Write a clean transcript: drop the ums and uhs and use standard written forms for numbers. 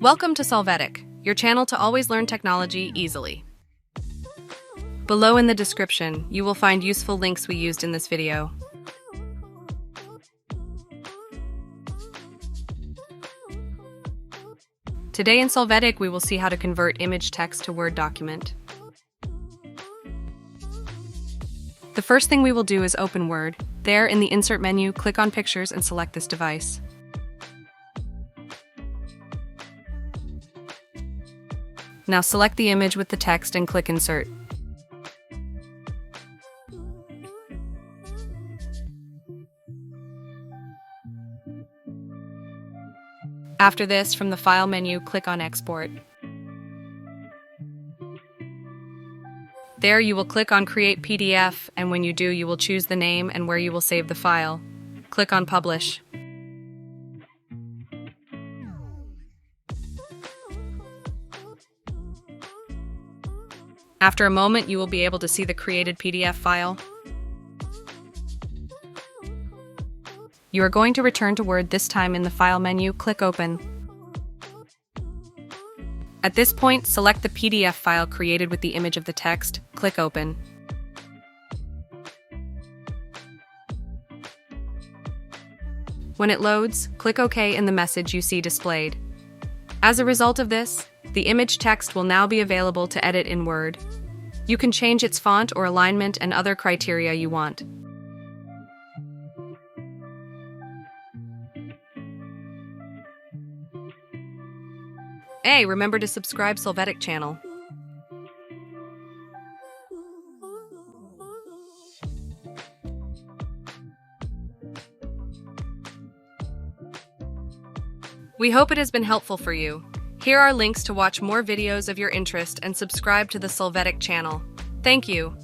Welcome to Solvetic, your channel to always learn technology easily. Below in the description, you will find useful links we used in this video. Today in Solvetic, we will see how to convert image text to Word document. The first thing we will do is open Word. There, in the Insert menu, click on Pictures and select this device. Now select the image with the text and click Insert. After this, from the File menu, click on Export. There you will click on Create PDF, and when you do, you will choose the name and where you will save the file. Click on Publish. After a moment, you will be able to see the created PDF file. You are going to return to Word, this time in the File menu, click Open. At this point, select the PDF file created with the image of the text, click Open. When it loads, click OK in the message you see displayed. As a result of this, the image text will now be available to edit in Word. You can change its font or alignment and other criteria you want. Hey, remember to subscribe Solvetic channel. We hope it has been helpful for you. Here are links to watch more videos of your interest and subscribe to the Solvetic channel. Thank you.